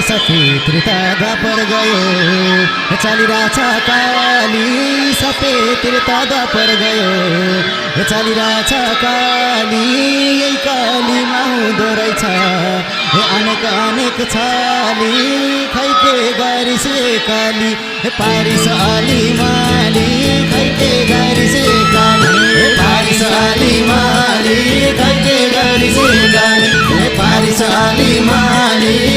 सफेद त्रेता द्वापर गयो चलिरहेछ काली सफेद त्रेता द्वापर गयो चलिरहेछ काली यही कालीमा हुँदो रहेछ अनेक अनेक छाली खै के गरिस काली पारिस अलि माली खै के गरिस काली पारिस अलि माली खै के गरिस काली पारिस अलि माली